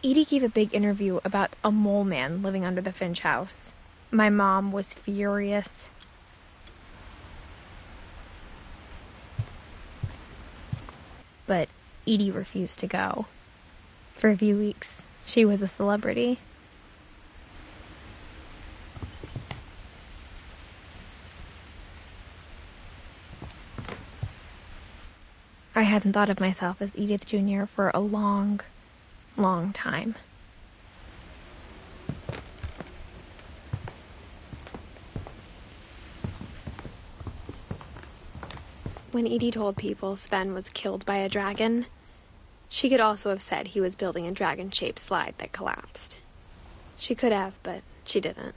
Edie gave a big interview about a mole man living under the Finch house. My mom was furious. But Edie refused to go. For a few weeks, she was a celebrity. I hadn't thought of myself as Edith Jr. for a long, long time. When Edie told people Sven was killed by a dragon, she could also have said he was building a dragon-shaped slide that collapsed. She could have, but she didn't.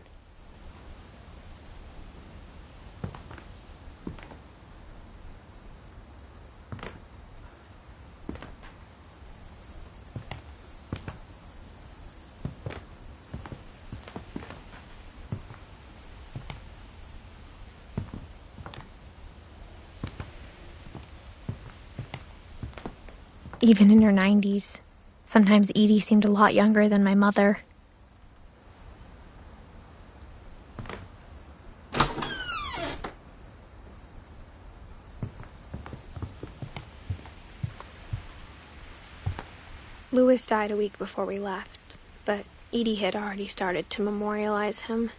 Even in her 90s, sometimes Edie seemed a lot younger than my mother. Louis died a week before we left, but Edie had already started to memorialize him.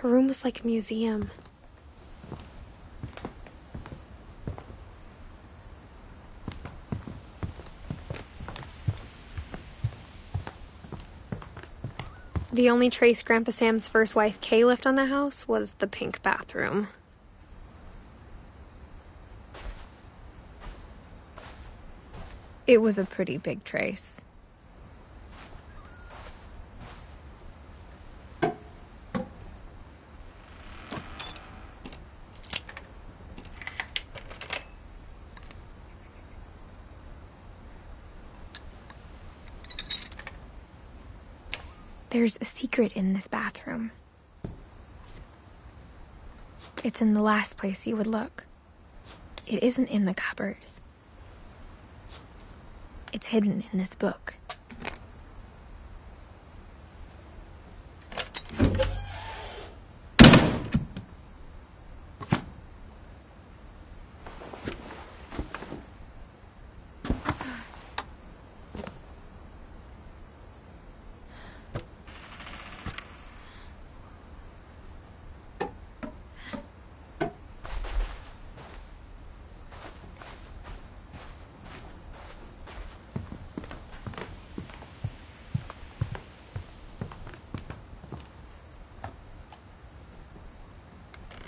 Her room was like a museum. The only trace Grandpa Sam's first wife, Kay, left on the house was the pink bathroom. It was a pretty big trace. There's a secret in this bathroom. It's in the last place you would look. It isn't in the cupboard. It's hidden in this book.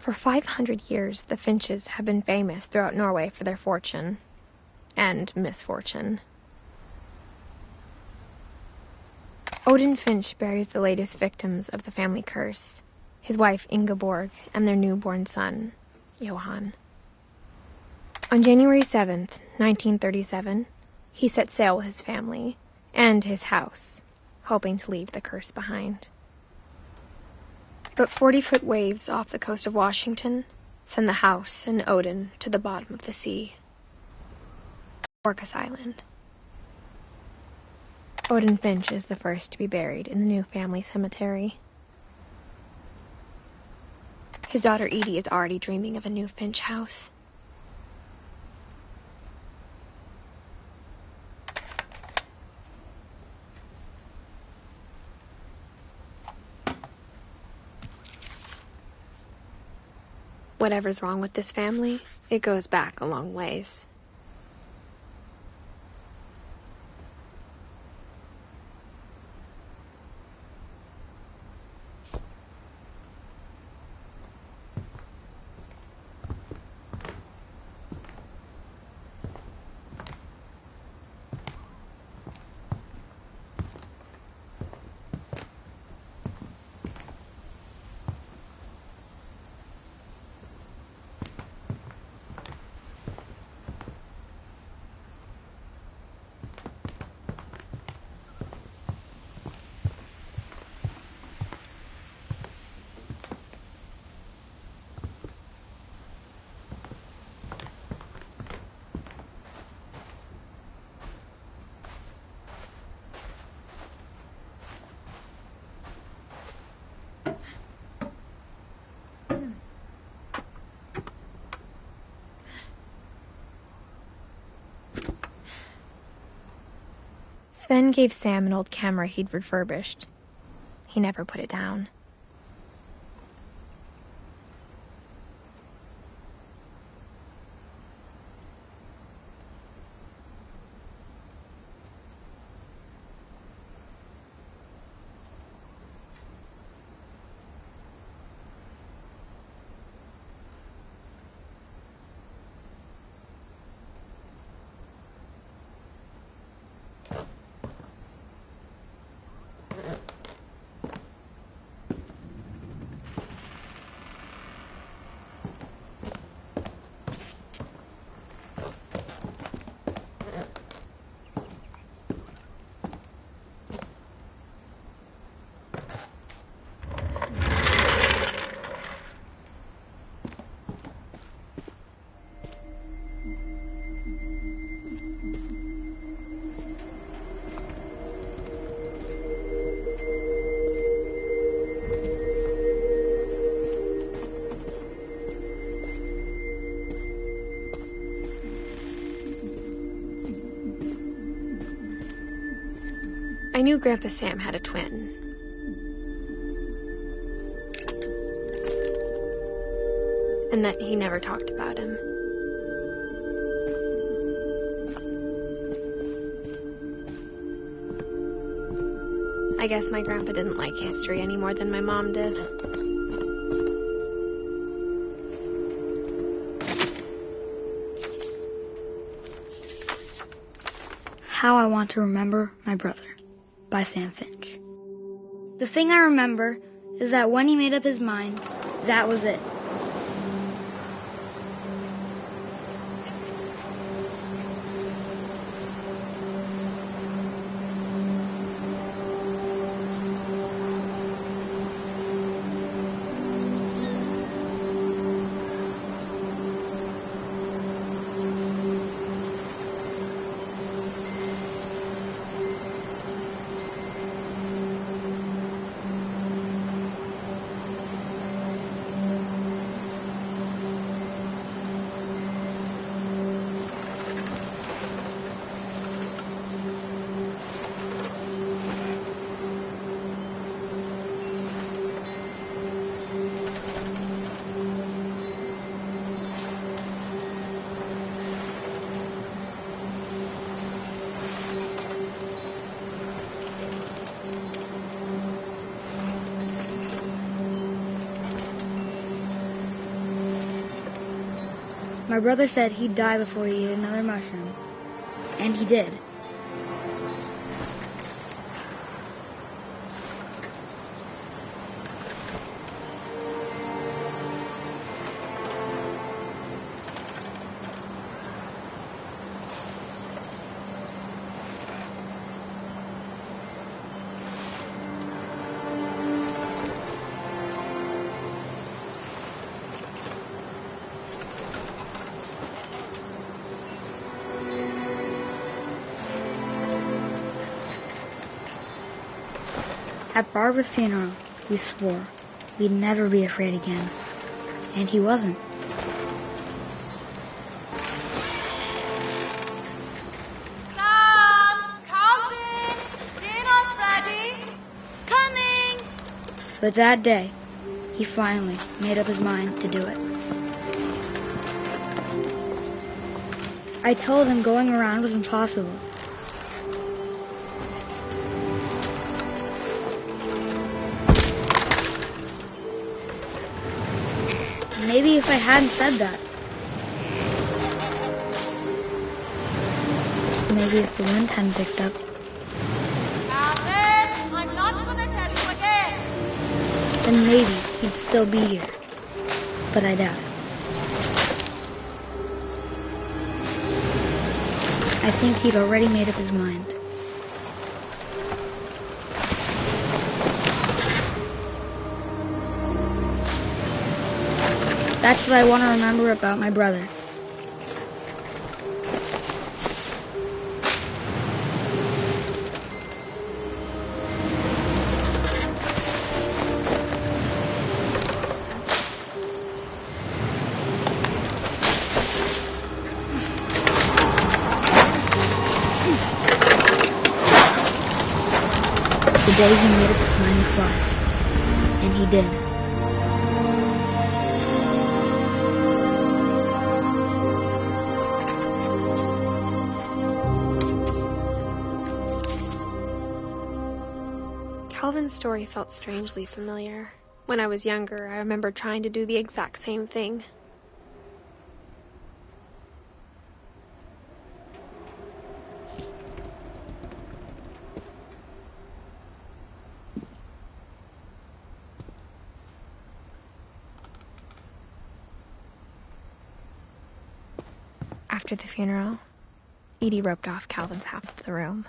For 500 years, the Finches have been famous throughout Norway for their fortune and misfortune. Odin Finch buries the latest victims of the family curse, his wife Ingeborg and their newborn son, Johan. On January 7th, 1937, he set sail with his family and his house, hoping to leave the curse behind. But 40-foot waves off the coast of Washington send the house and Odin to the bottom of the sea. Orcas Island. Odin Finch is the first to be buried in the new family cemetery. His daughter Edie is already dreaming of a new Finch house. Whatever's wrong with this family, it goes back a long ways. Sven gave Sam an old camera he'd refurbished. He never put it down. I knew Grandpa Sam had a twin. And that he never talked about him. I guess my grandpa didn't like history any more than my mom did. How I Want to Remember My Brother by Sam Finch. The thing I remember is that when he made up his mind, that was it. My brother said he'd die before he ate another mushroom. And he did. At Barbara's funeral, we swore we'd never be afraid again. And he wasn't. Sam, come in. Dinner's ready. Coming. But that day, he finally made up his mind to do it. I told him going around was impossible. Maybe if I hadn't said that. Maybe if the wind hadn't picked up. Alvin, I'm not going to tell you again. Then maybe he'd still be here. But I doubt it. I think he'd already made up his mind. That's what I want to remember about my brother. day he made up his mind to fly. And he did. Calvin's story felt strangely familiar. When I was younger, I remember trying to do the exact same thing. After the funeral, Edie roped off Calvin's half of the room.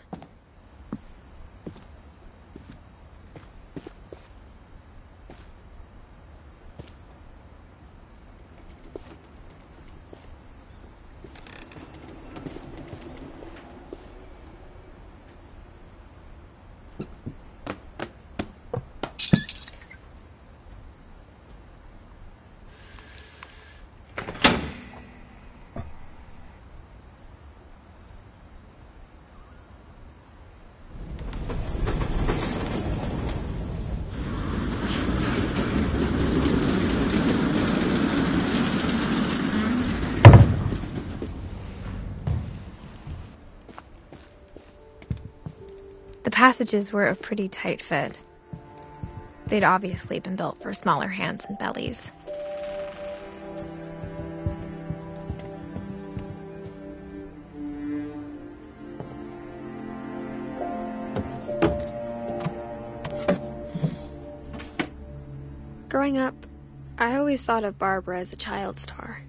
The passages were a pretty tight fit. They'd obviously been built for smaller hands and bellies. Growing up, I always thought of Barbara as a child star.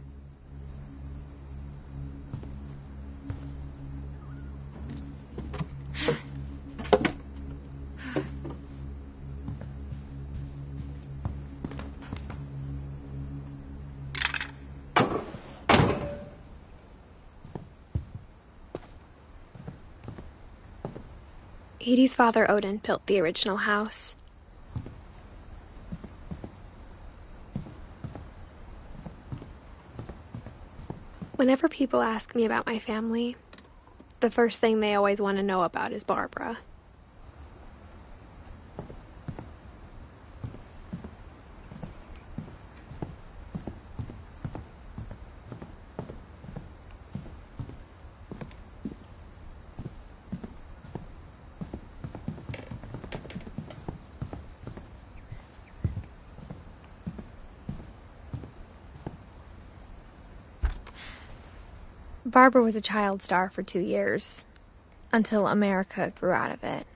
Edie's father, Odin, built the original house. Whenever people ask me about my family, the first thing they always want to know about is Barbara. Barbara was a child star for 2 years, until America grew out of it.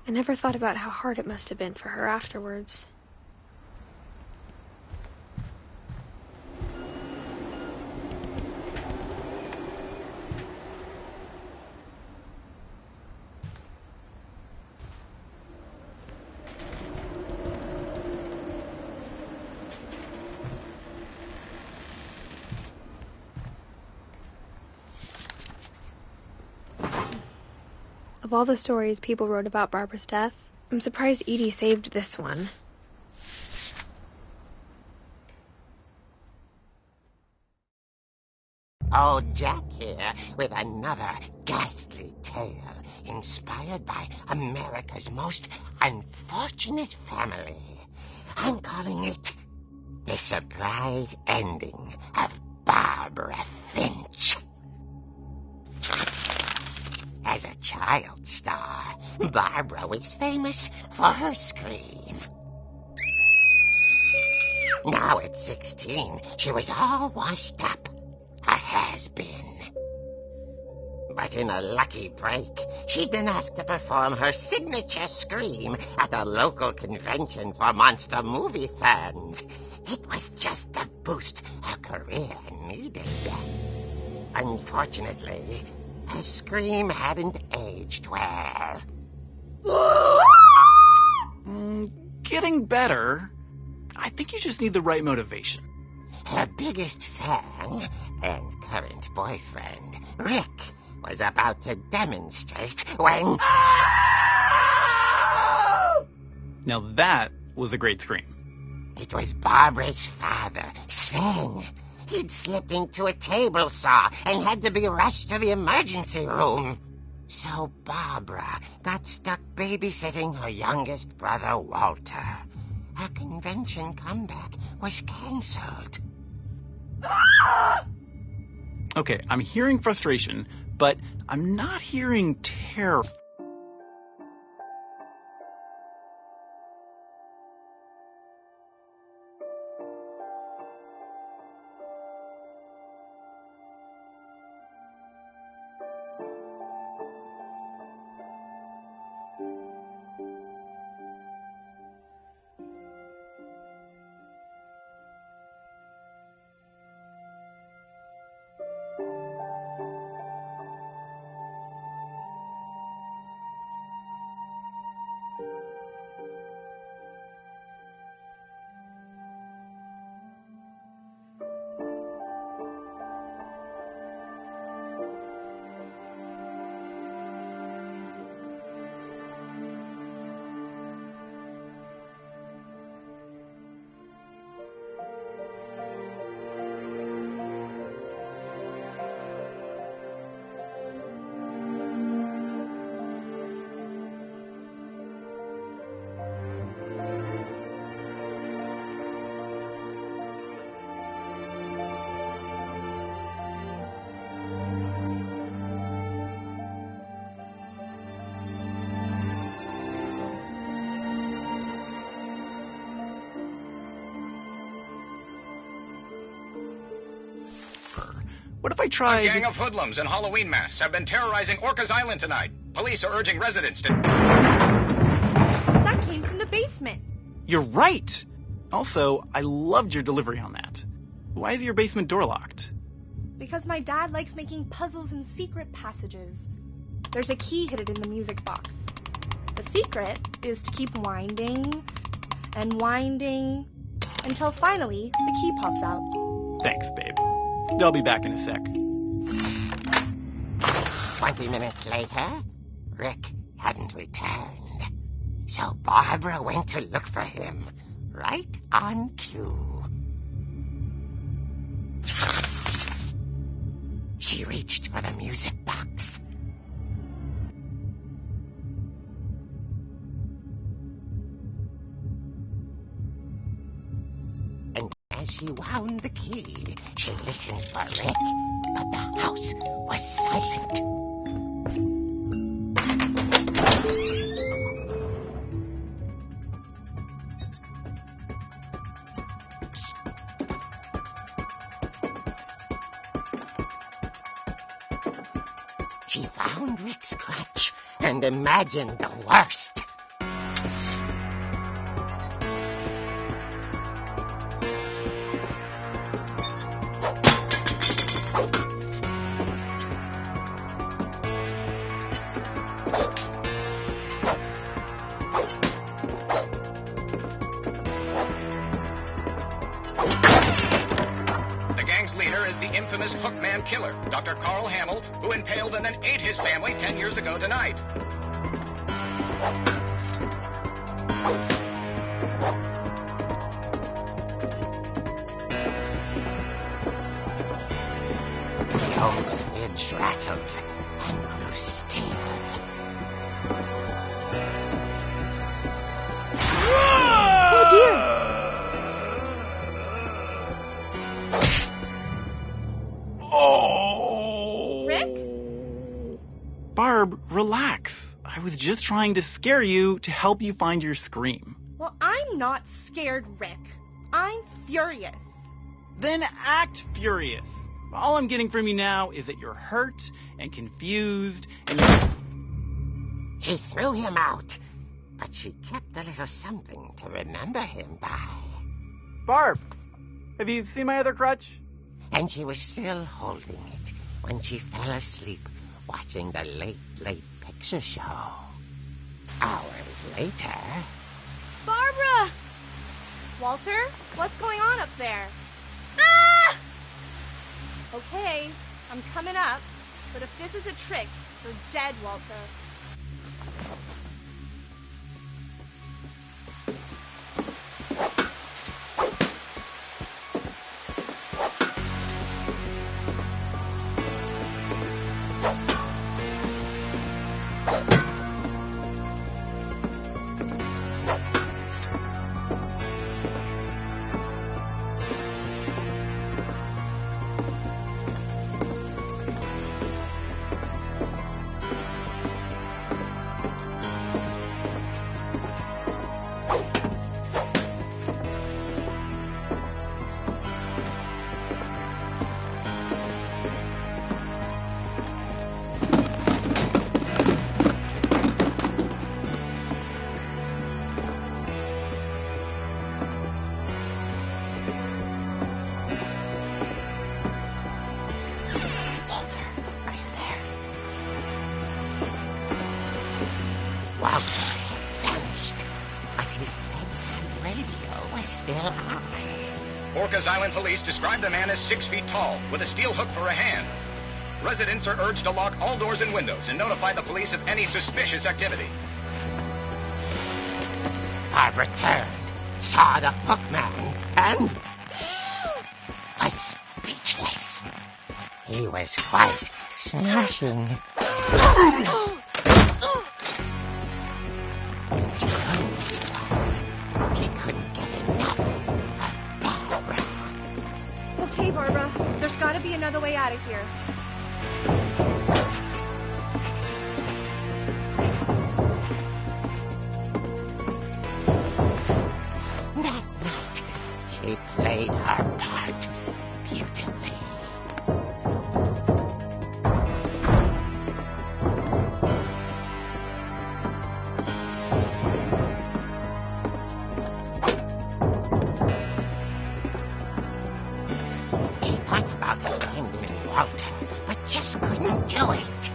I never thought about how hard it must have been for her afterwards. Of all the stories people wrote about Barbara's death, I'm surprised Edie saved this one. Old Jack here with another ghastly tale inspired by America's most unfortunate family. I'm calling it The Surprise Ending of Barbara Finch. As a child star, Barbara was famous for her scream. Now at 16, she was all washed up. A has-been. But in a lucky break, she'd been asked to perform her signature scream at a local convention for monster movie fans. It was just the boost her career needed. Unfortunately, her scream hadn't aged well. Getting better. I think you just need the right motivation. Her biggest fan and current boyfriend, Rick, was about to demonstrate when... Now that was a great scream. It was Barbara's father, Sven. He'd slipped into a table saw and had to be rushed to the emergency room. So Barbara got stuck babysitting her youngest brother, Walter. Her convention comeback was canceled. Okay, I'm hearing frustration, but I'm not hearing terror. What if I tried... A gang of hoodlums in Halloween masks have been terrorizing Orcas Island tonight. Police are urging residents to... That came from the basement. You're right! Also, I loved your delivery on that. Why is your basement door locked? Because my dad likes making puzzles and secret passages. There's a key hidden in the music box. The secret is to keep winding and winding until finally the key pops out. Thanks, babe. I'll be back in a sec. 20 minutes later, Rick hadn't returned. So Barbara went to look for him, right on cue. She reached for the music box. And as she wound the key, she listened for Rick, but the house was silent. She found Rick's crutch and imagined the worst. Infamous Hookman killer, Dr. Carl Hamill, who impaled and then ate his family 10 years ago tonight. just trying to scare you to help you find your scream. Well, I'm not scared, Rick. I'm furious. Then act furious. All I'm getting from you now is that you're hurt and confused and... She threw him out, but she kept a little something to remember him by. Barb, have you seen my other crutch? And she was still holding it when she fell asleep watching the Late Picture Show. Hours later... Barbara! Walter, what's going on up there? Ah! Okay, I'm coming up, but if this is a trick, you're dead, Walter. Walter vanished, but his bedside radio was still on. Orcas Island police describe the man as 6 feet tall, with a steel hook for a hand. Residents are urged to lock all doors and windows and notify the police of any suspicious activity. Barbara turned, saw the hookman, and was speechless. He was quite smashing. He couldn't get enough of Barbara. Okay, Barbara, there's got to be another way out of here. That night, she played her part beautifully. She thought about abandoning Walter, but just couldn't do it.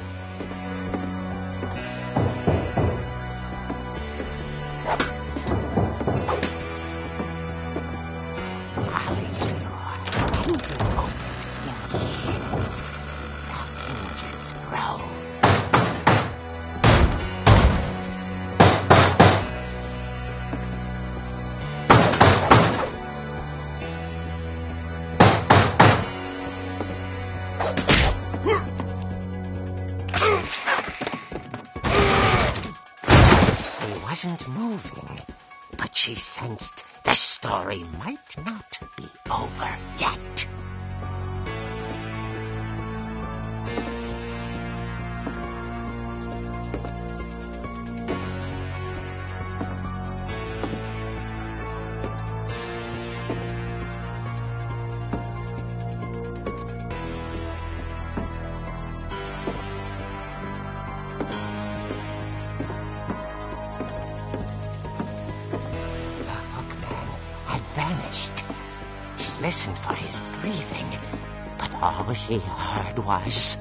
He wasn't moving, but she sensed the story might not be over yet. Vanished. She listened for his breathing, but all she heard was...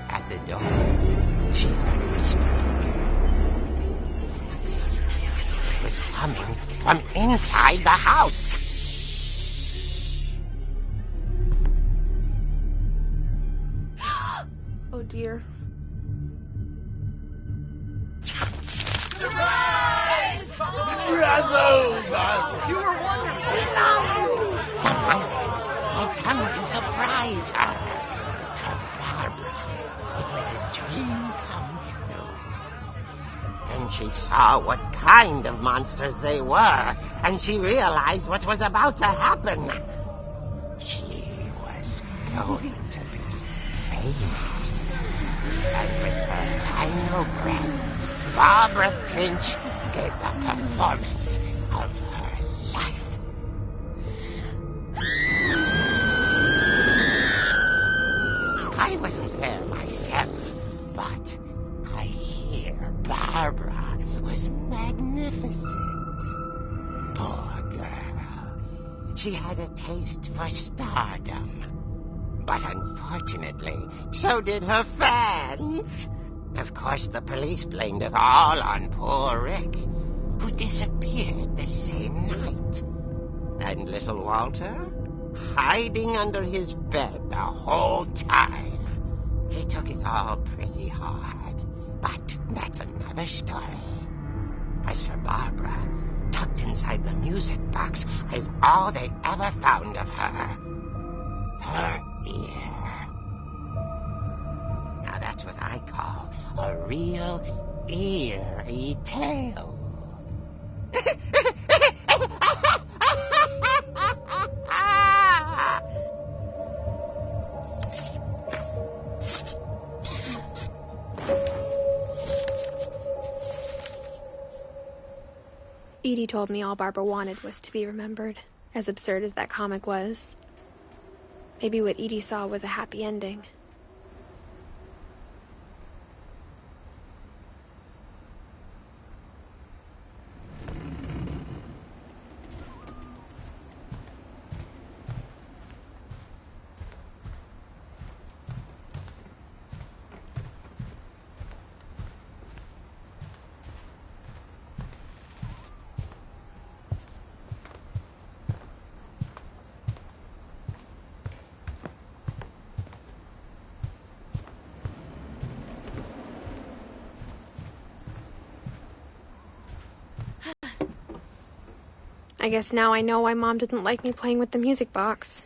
At the door, she heard whispering. It was coming from inside the house. Oh, dear. You were wonderful. The monsters had come to surprise her. For Barbara, it was a dream come true. Then she saw what kind of monsters they were, and she realized what was about to happen. She was going to be famous. And with her final breath, Barbara Finch gave the performance of her life. I wasn't there myself, but I hear Barbara was magnificent. Poor girl. She had a taste for stardom. But unfortunately, so did her fans. Of course, the police blamed it all on poor Rick, who disappeared the same night. And little Walter, hiding under his bed the whole time. He took it all pretty hard, but that's another story. As for Barbara, tucked inside the music box is all they ever found of her. Her ear. Now that's what I call a real eerie tale. Edie told me all Barbara wanted was to be remembered, as absurd as that comic was. Maybe what Edie saw was a happy ending. I guess now I know why Mom didn't like me playing with the music box.